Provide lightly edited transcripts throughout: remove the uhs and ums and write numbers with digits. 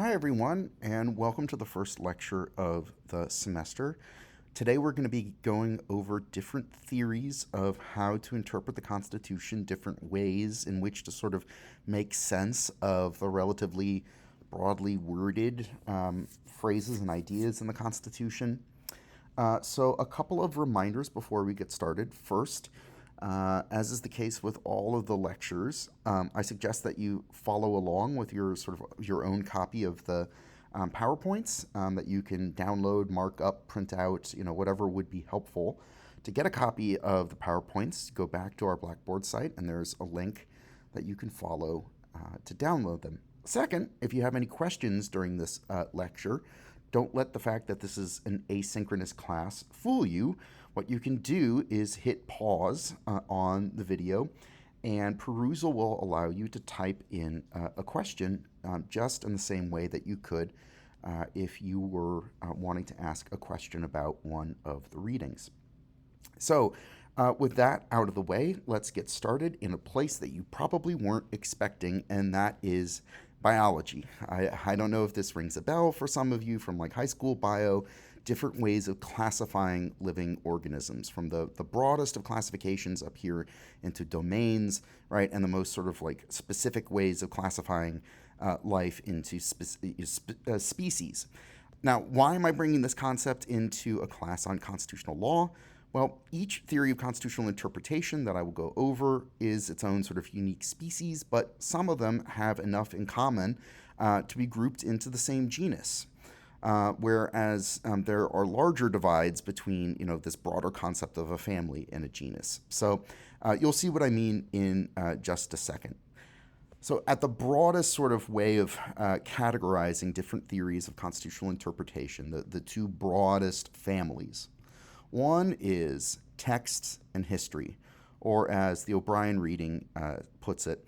Hi, everyone, and welcome to the first lecture of the semester. Today, we're going to be going over different theories of how to interpret the Constitution, different ways in which to sort of make sense of the relatively broadly worded phrases and ideas in the Constitution. So, a couple of reminders before we get started. First, as is the case with all of the lectures, I suggest that you follow along with your sort of your own copy of the PowerPoints that you can download, mark up, print out, whatever would be helpful. To get a copy of the PowerPoints, go back to our Blackboard site, and there's a link that you can follow to download them. Second, if you have any questions during this lecture, don't let the fact that this is an asynchronous class fool you. What you can do is hit pause on the video, and Perusal will allow you to type in a question just in the same way that you could if you were wanting to ask a question about one of the readings. So, with that out of the way, let's get started in a place that you probably weren't expecting, and that is biology. I don't know if this rings a bell for some of you from like high school bio, different ways of classifying living organisms, from the broadest of classifications up here into domains, right, and the most sort of like specific ways of classifying life into species. Now, why am I bringing this concept into a class on constitutional law? Well, each theory of constitutional interpretation that I will go over is its own sort of unique species, but some of them have enough in common to be grouped into the same genus. Whereas there are larger divides between, this broader concept of a family and a genus. So you'll see what I mean in just a second. So, at the broadest sort of way of categorizing different theories of constitutional interpretation, the two broadest families. One is text and history, or as the O'Brien reading puts it,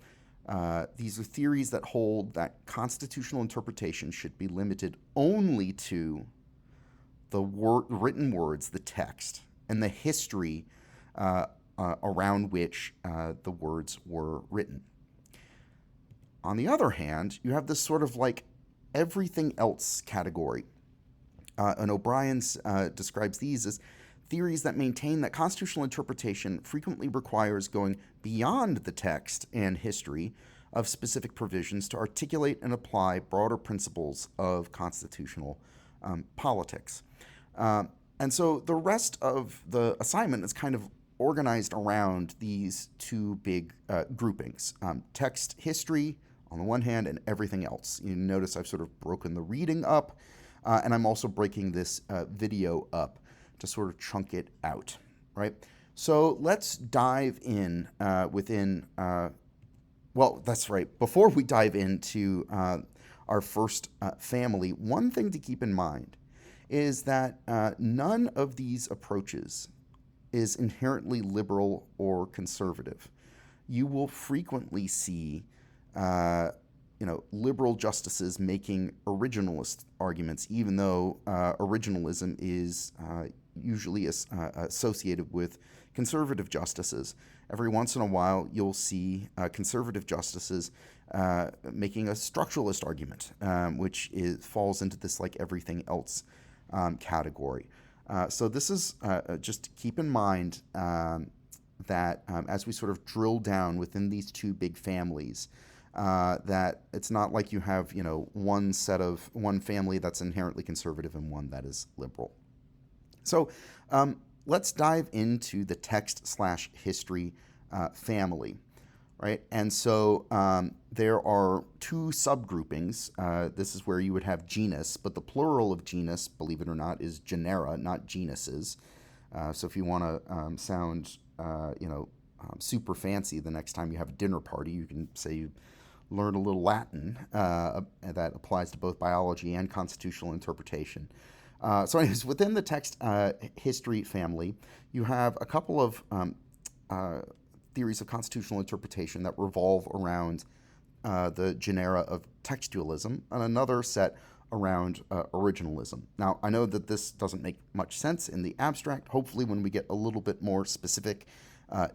these are theories that hold that constitutional interpretation should be limited only to the written words, the text, and the history around which the words were written. On the other hand, you have this sort of like everything else category. And O'Brien describes these as theories that maintain that constitutional interpretation frequently requires going beyond the text and history of specific provisions to articulate and apply broader principles of constitutional politics. And so the rest of the assignment is kind of organized around these two big groupings, text history on the one hand and everything else. You notice I've sort of broken the reading up, and I'm also breaking this video up to sort of chunk it out, right? So let's dive in well, that's right. Before we dive into our first family, one thing to keep in mind is that none of these approaches is inherently liberal or conservative. You will frequently see liberal justices making originalist arguments, even though originalism is usually associated with conservative justices. Every once in a while, you'll see conservative justices making a structuralist argument, which falls into this like everything else category. So this is just to keep in mind that as we sort of drill down within these two big families, that it's not like you have, one family that's inherently conservative and one that is liberal. So let's dive into the text/history family, right? And so there are two subgroupings. This is where you would have genus, but the plural of genus, believe it or not, is genera, not genuses. So if you want to sound, super fancy the next time you have a dinner party, you can say you learn a little Latin that applies to both biology and constitutional interpretation. So anyways, within the text history family, you have a couple of theories of constitutional interpretation that revolve around the genera of textualism, and another set around originalism. Now, I know that this doesn't make much sense in the abstract. Hopefully, when we get a little bit more specific,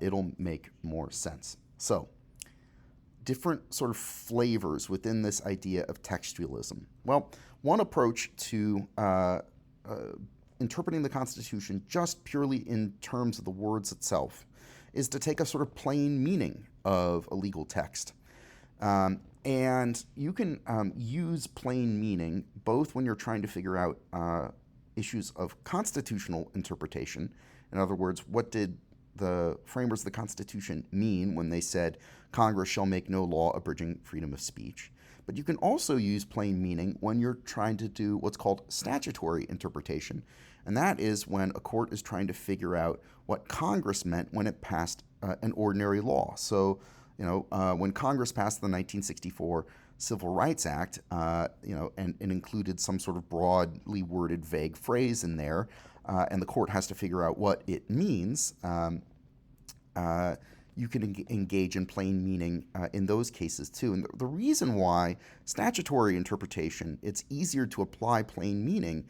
it'll make more sense. So, different sort of flavors within this idea of textualism. Well, one approach to interpreting the Constitution just purely in terms of the words itself is to take a sort of plain meaning of a legal text. And you can use plain meaning both when you're trying to figure out issues of constitutional interpretation. In other words, what did the framers of the Constitution mean when they said Congress shall make no law abridging freedom of speech? But you can also use plain meaning when you're trying to do what's called statutory interpretation. And that is when a court is trying to figure out what Congress meant when it passed an ordinary law. So, when Congress passed the 1964 Civil Rights Act, and included some sort of broadly worded vague phrase in there, and the court has to figure out what it means, you can engage in plain meaning in those cases too. And the reason why statutory interpretation, it's easier to apply plain meaning,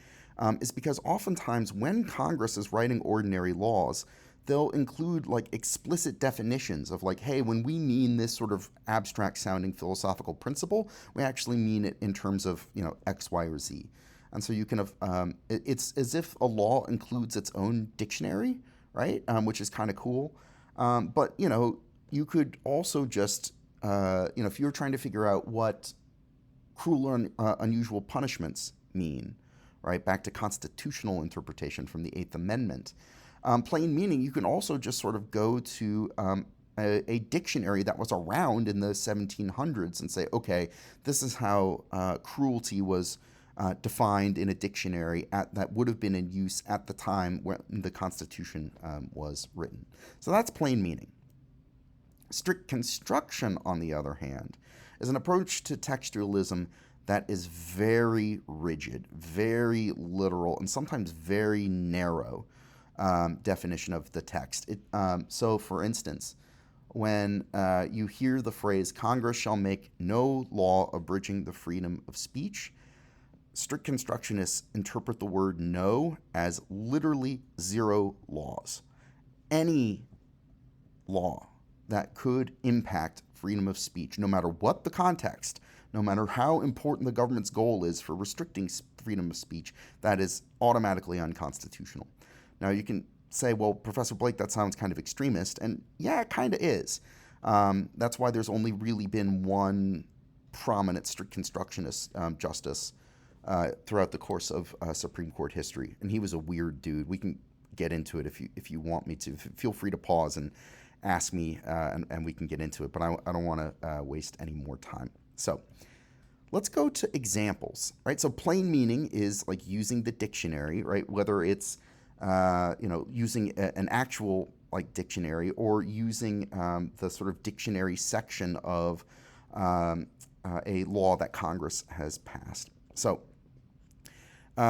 is because oftentimes when Congress is writing ordinary laws, they'll include like explicit definitions of like, hey, when we mean this sort of abstract sounding philosophical principle, we actually mean it in terms of, X, Y, or Z. And so you can have, it's as if a law includes its own dictionary, right? Which is kind of cool. But, you could also just, if you're trying to figure out what cruel or unusual punishments mean, right, back to constitutional interpretation from the Eighth Amendment, plain meaning, you can also just sort of go to a dictionary that was around in the 1700s and say, okay, this is how cruelty was defined in a dictionary that would have been in use at the time when the Constitution was written. So that's plain meaning. Strict construction, on the other hand, is an approach to textualism that is very rigid, very literal, and sometimes very narrow definition of the text. So, for instance, when you hear the phrase, Congress shall make no law abridging the freedom of speech, strict constructionists interpret the word no as literally zero laws. Any law that could impact freedom of speech, no matter what the context, no matter how important the government's goal is for restricting freedom of speech, that is automatically unconstitutional. Now, you can say, well, Professor Blake, that sounds kind of extremist, and yeah, it kind of is. That's why there's only really been one prominent strict constructionist justice throughout the course of Supreme Court history, and he was a weird dude. We can get into it if you want me to. Feel free to pause and ask me, and we can get into it, but I don't want to waste any more time. So let's go to examples, right? So plain meaning is like using the dictionary, right? Whether it's using an actual like dictionary or using the sort of dictionary section of a law that Congress has passed. So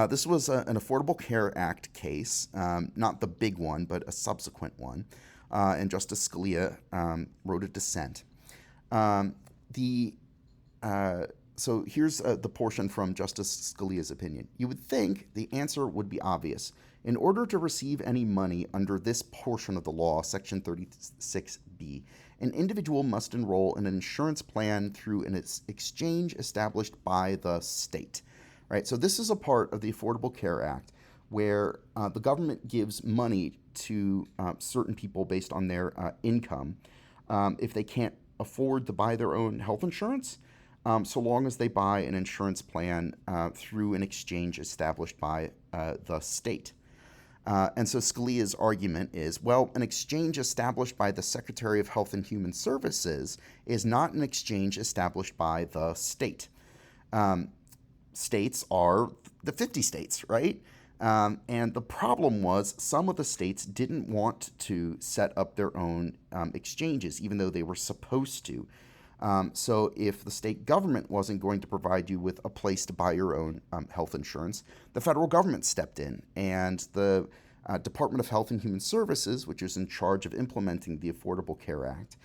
this was an Affordable Care Act case, not the big one, but a subsequent one, and Justice Scalia wrote a dissent. So here's the portion from Justice Scalia's opinion. You would think the answer would be obvious. In order to receive any money under this portion of the law, Section 36B, an individual must enroll in an insurance plan through an exchange established by the state. Right? So this is a part of the Affordable Care Act where the government gives money to certain people based on their income if they can't afford to buy their own health insurance, so long as they buy an insurance plan through an exchange established by the state. And so Scalia's argument is, well, an exchange established by the Secretary of Health and Human Services is not an exchange established by the state. States are the 50 states, right? And the problem was some of the states didn't want to set up their own exchanges, even though they were supposed to. So if the state government wasn't going to provide you with a place to buy your own health insurance, the federal government stepped in, and the Department of Health and Human Services, which is in charge of implementing the Affordable Care Act,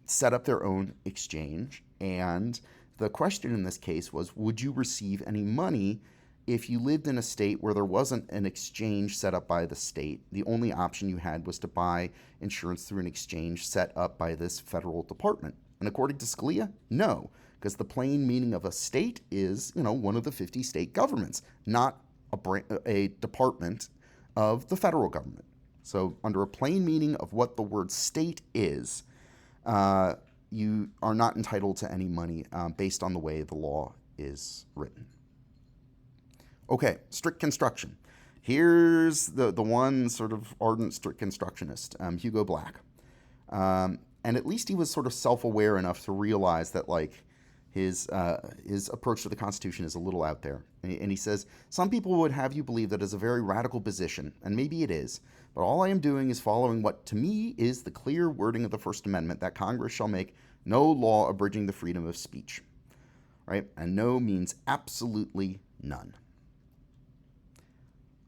set up their own exchange. And the question in this case was, would you receive any money if you lived in a state where there wasn't an exchange set up by the state? The only option you had was to buy insurance through an exchange set up by this federal department. And according to Scalia, no, because the plain meaning of a state is, one of the 50 state governments, not a department of the federal government. So, under a plain meaning of what the word state is, you are not entitled to any money based on the way the law is written. Okay, strict construction. Here's the one sort of ardent strict constructionist, Hugo Black. And at least he was sort of self-aware enough to realize that, like, his approach to the Constitution is a little out there. And he says, some people would have you believe that is a very radical position, and maybe it is, but all I am doing is following what to me is the clear wording of the First Amendment, that Congress shall make no law abridging the freedom of speech. Right? And no means absolutely none.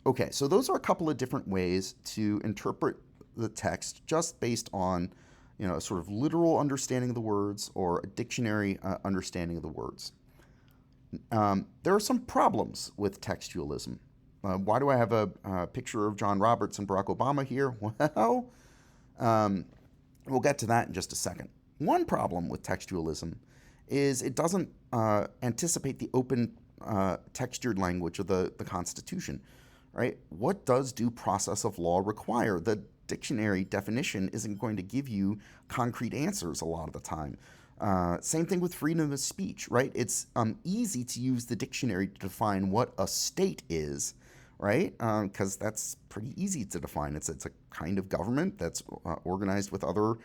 Okay, so those are a couple of different ways to interpret the text just based on, a sort of literal understanding of the words or a dictionary understanding of the words. There are some problems with textualism. Why do I have a picture of John Roberts and Barack Obama here? Well, we'll get to that in just a second. One problem with textualism is it doesn't anticipate the open textured language of the Constitution. Right? What does due process of law require? The dictionary definition isn't going to give you concrete answers a lot of the time. Same thing with freedom of speech, right? It's easy to use the dictionary to define what a state is, right? Because that's pretty easy to define. It's a kind of government that's organized with other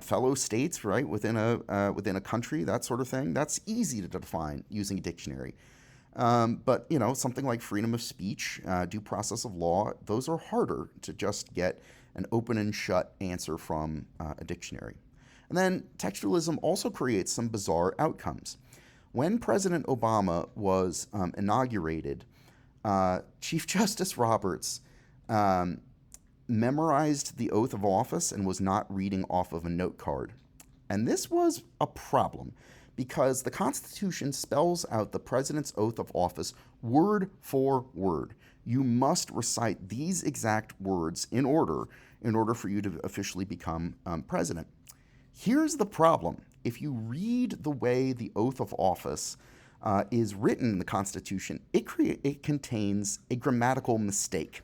fellow states, right? Within a country, that sort of thing. That's easy to define using a dictionary. But, something like freedom of speech, due process of law, those are harder to just get an open and shut answer from a dictionary. And then textualism also creates some bizarre outcomes. When President Obama was inaugurated, Chief Justice Roberts memorized the oath of office and was not reading off of a note card. And this was a problem, because the Constitution spells out the president's oath of office word for word. You must recite these exact words in order for you to officially become president. Here's the problem. If you read the way the oath of office is written in the Constitution, it contains a grammatical mistake.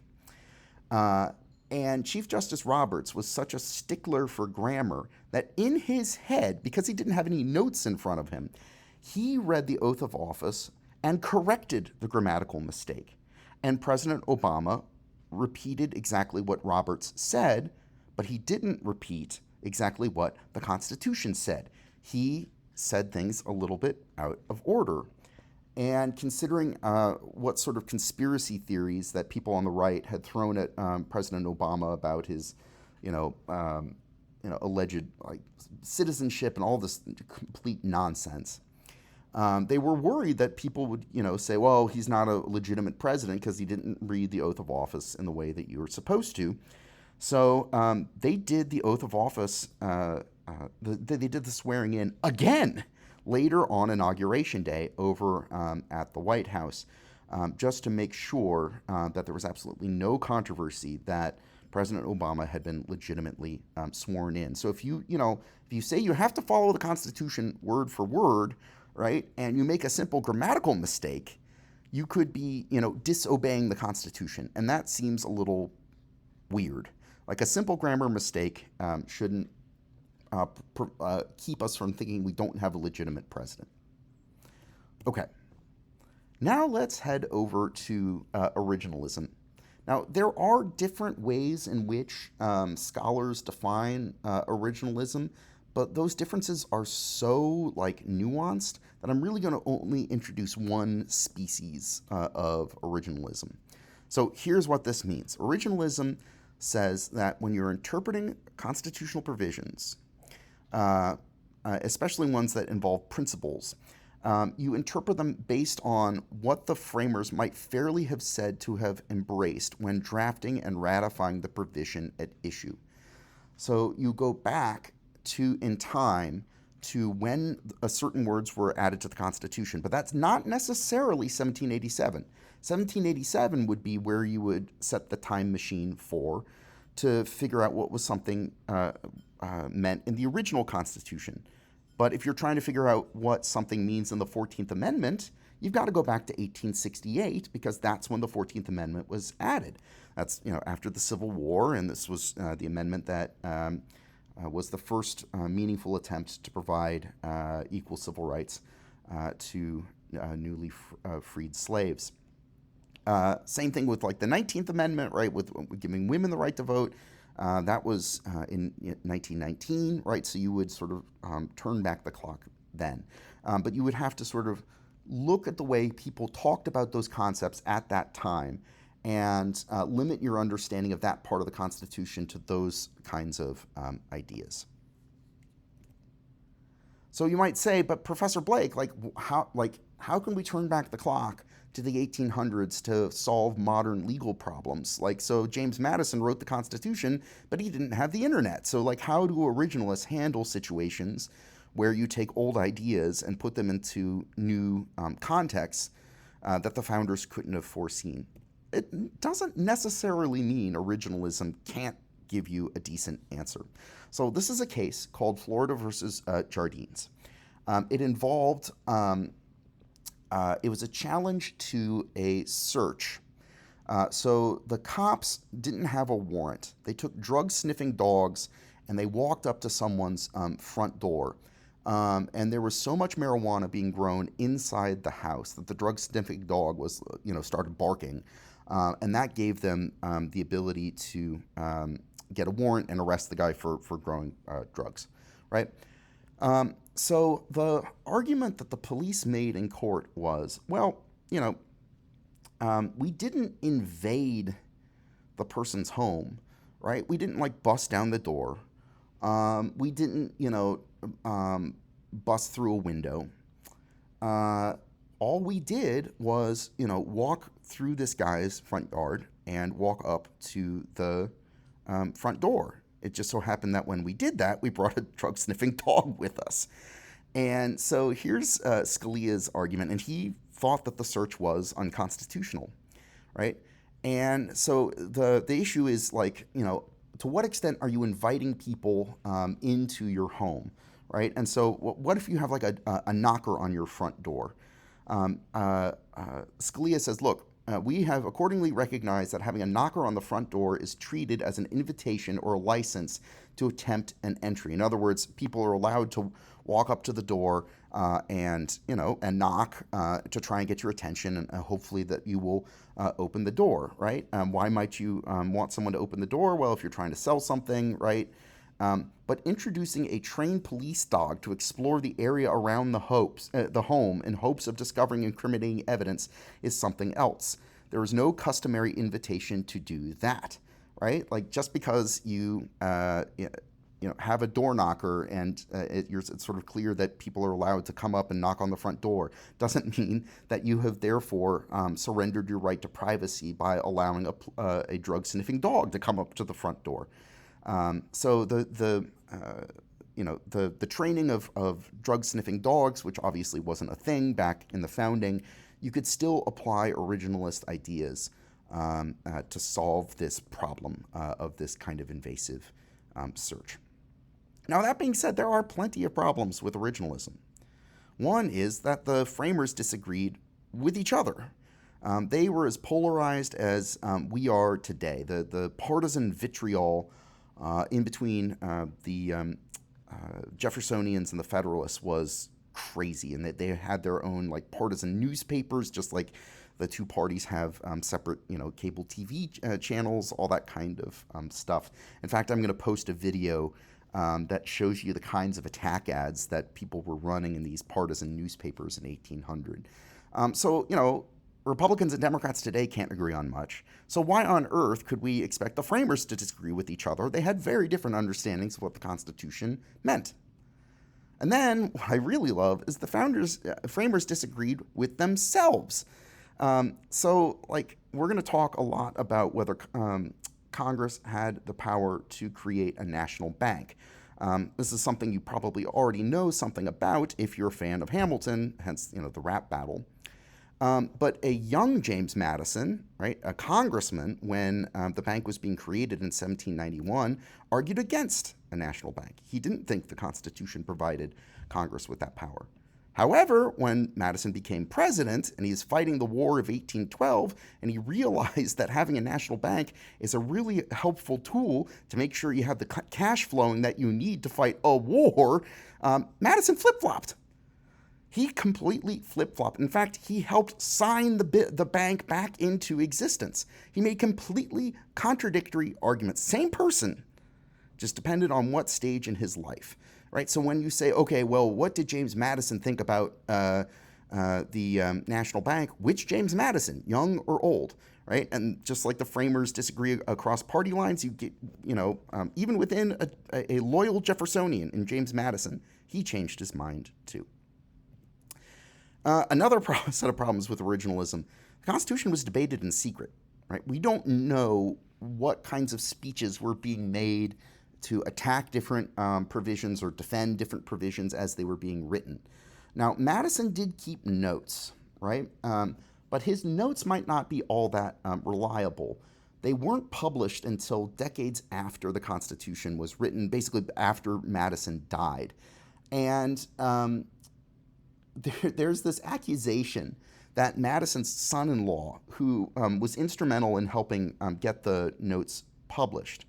And Chief Justice Roberts was such a stickler for grammar that in his head, because he didn't have any notes in front of him, he read the oath of office and corrected the grammatical mistake. And President Obama repeated exactly what Roberts said, but he didn't repeat exactly what the Constitution said. He said things a little bit out of order. And considering what sort of conspiracy theories that people on the right had thrown at President Obama about his, alleged citizenship and all this complete nonsense, they were worried that people would, say, well, he's not a legitimate president because he didn't read the oath of office in the way that you were supposed to. So they did the oath of office. They did the swearing in again later on Inauguration Day over at the White House, just to make sure that there was absolutely no controversy that President Obama had been legitimately sworn in. So if you say you have to follow the Constitution word for word, right, and you make a simple grammatical mistake, you could be, disobeying the Constitution, and that seems a little weird. Like a simple grammar mistake shouldn't keep us from thinking we don't have a legitimate president. Okay, now let's head over to originalism. Now, there are different ways in which scholars define originalism, but those differences are so nuanced that I'm really going to only introduce one species of originalism. So here's what this means. Originalism says that when you're interpreting constitutional provisions, especially ones that involve principles, you interpret them based on what the framers might fairly have said to have embraced when drafting and ratifying the provision at issue. So you go back in time to when certain words were added to the Constitution, but that's not necessarily 1787. 1787 would be where you would set the time machine to figure out what was something meant in the original Constitution. But if you're trying to figure out what something means in the 14th Amendment, you've got to go back to 1868 because that's when the 14th Amendment was added. That's after the Civil War, and this was the amendment that was the first meaningful attempt to provide equal civil rights to newly freed slaves. Same thing with like the 19th Amendment, right, with giving women the right to vote. That was in 1919, right? So you would sort of turn back the clock then. But you would have to sort of look at the way people talked about those concepts at that time and limit your understanding of that part of the Constitution to those kinds of ideas. So you might say, but Professor Blake, how can we turn back the clock to the 1800s to solve modern legal problems? So James Madison wrote the Constitution, but he didn't have the internet. So how do originalists handle situations where you take old ideas and put them into new contexts that the founders couldn't have foreseen? It doesn't necessarily mean originalism can't give you a decent answer. So this is a case called Florida versus Jardines. It involved, it was a challenge to a search. So the cops didn't have a warrant. They took drug-sniffing dogs and they walked up to someone's front door. And there was so much marijuana being grown inside the house that the drug-sniffing dog was, started barking. And that gave them the ability to get a warrant and arrest the guy for growing drugs, right? So the argument that the police made in court was, well, we didn't invade the person's home, right? We didn't bust down the door. We didn't, bust through a window. All we did was, walk through this guy's front yard and walk up to the front door. It just so happened that when we did that, we brought a drug-sniffing dog with us. And so here's Scalia's argument, and he thought that the search was unconstitutional, right? And so the issue is to what extent are you inviting people into your home, right? And so what if you have a knocker on your front door? Scalia says, look, we have accordingly recognized that having a knocker on the front door is treated as an invitation or a license to attempt an entry. In other words, people are allowed to walk up to the door and knock to try and get your attention, and hopefully that you will open the door, right? Why might you want someone to open the door? Well, if you're trying to sell something, right? But introducing a trained police dog to explore the area around the home in hopes of discovering incriminating evidence is something else. There is no customary invitation to do that, right? Just because you have a door knocker and it's sort of clear that people are allowed to come up and knock on the front door doesn't mean that you have therefore surrendered your right to privacy by allowing a drug-sniffing dog to come up to the front door. So the training of drug-sniffing dogs, which obviously wasn't a thing back in the founding, you could still apply originalist ideas to solve this problem of this kind of invasive search. Now, that being said, there are plenty of problems with originalism. One is that the framers disagreed with each other. They were as polarized as we are today. The partisan vitriol in between the Jeffersonians and the Federalists was crazy, and that they had their own partisan newspapers, just like the two parties have separate cable TV channels, all that kind of stuff. In fact, I'm going to post a video that shows you the kinds of attack ads that people were running in these partisan newspapers in 1800. So Republicans and Democrats today can't agree on much. So why on earth could we expect the framers to disagree with each other? They had very different understandings of what the Constitution meant. And then what I really love is the framers disagreed with themselves. So we're going to talk a lot about whether Congress had the power to create a national bank. This is something you probably already know something about if you're a fan of Hamilton, hence the rap battle. But a young James Madison, right, a congressman, when the bank was being created in 1791, argued against a national bank. He didn't think the Constitution provided Congress with that power. However, when Madison became president and he's fighting the War of 1812, and he realized that having a national bank is a really helpful tool to make sure you have the cash flowing that you need to fight a war, Madison flip-flopped. He completely flip-flopped. In fact, he helped sign the bank back into existence. He made completely contradictory arguments. Same person, just depended on what stage in his life. Right, so when you say, okay, well, what did James Madison think about the National Bank? Which James Madison, young or old, right? And just like the framers disagree across party lines, you get, even within a loyal Jeffersonian in James Madison, he changed his mind too. Another set of problems with originalism: the Constitution was debated in secret. Right, we don't know what kinds of speeches were being made to attack different provisions or defend different provisions as they were being written. Now, Madison did keep notes, right? But his notes might not be all that reliable. They weren't published until decades after the Constitution was written, basically after Madison died. And there's this accusation that Madison's son-in-law, who was instrumental in helping get the notes published,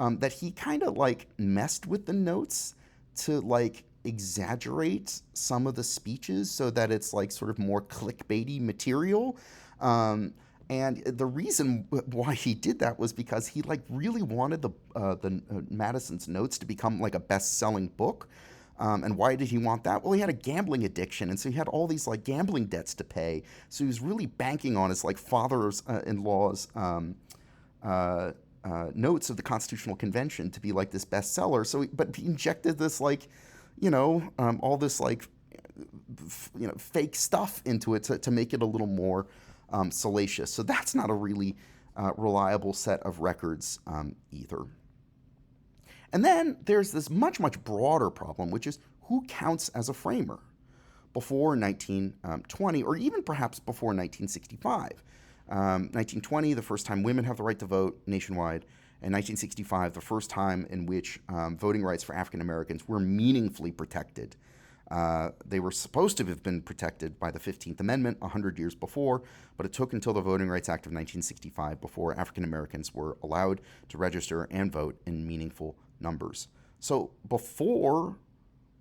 that he kind of like messed with the notes to like exaggerate some of the speeches so that it's like sort of more clickbaity material. And the reason why he did that was because he like really wanted the Madison's notes to become like a best-selling book. And why did he want that? Well, he had a gambling addiction, and so he had all these like gambling debts to pay. So he was really banking on his like father-in-law's notes of the Constitutional Convention to be like this bestseller. So, but he injected this like, all this like, fake stuff into it to make it a little more salacious. So that's not a really reliable set of records either. And then there's this much, much broader problem, which is who counts as a framer before 1920, or even perhaps before 1965. 1920, the first time women have the right to vote nationwide, and 1965, the first time in which voting rights for African Americans were meaningfully protected. They were supposed to have been protected by the 15th Amendment 100 years before, but it took until the Voting Rights Act of 1965 before African Americans were allowed to register and vote in meaningful numbers. So before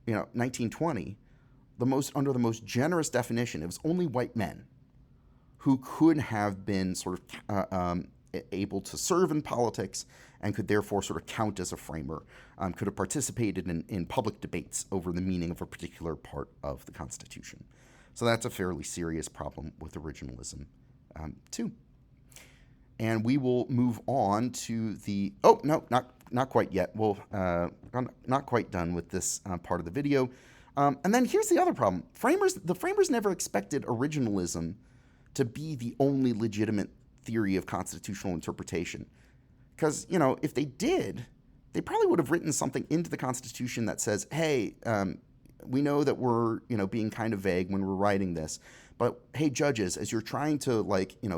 1920, under the most generous definition, it was only white men who could have been sort of able to serve in politics and could therefore sort of count as a framer, could have participated in public debates over the meaning of a particular part of the Constitution. So that's a fairly serious problem with originalism, too. And we will move on to the, oh, no, not quite yet. We'll, not quite done with this part of the video. And then here's the other problem. The framers never expected originalism to be the only legitimate theory of constitutional interpretation. Because, if they did, they probably would have written something into the Constitution that says, hey, we know that we're, being kind of vague when we're writing this, but hey, judges, as you're trying to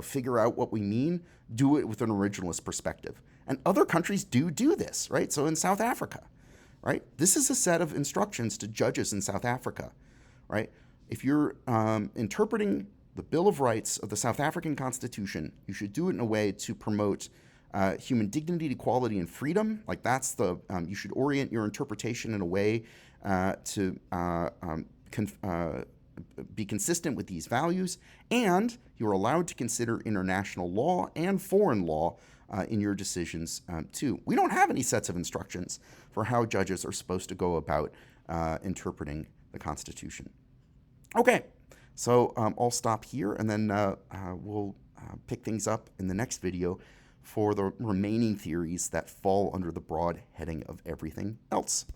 figure out what we mean, do it with an originalist perspective. And other countries do this, right? So in South Africa, right? This is a set of instructions to judges in South Africa, right? If you're interpreting the Bill of Rights of the South African Constitution, you should do it in a way to promote human dignity, equality, and freedom. Like that's you should orient your interpretation in a way to be consistent with these values, and you're allowed to consider international law and foreign law in your decisions too. We don't have any sets of instructions for how judges are supposed to go about interpreting the Constitution. Okay, so I'll stop here, and then we'll pick things up in the next video for the remaining theories that fall under the broad heading of everything else.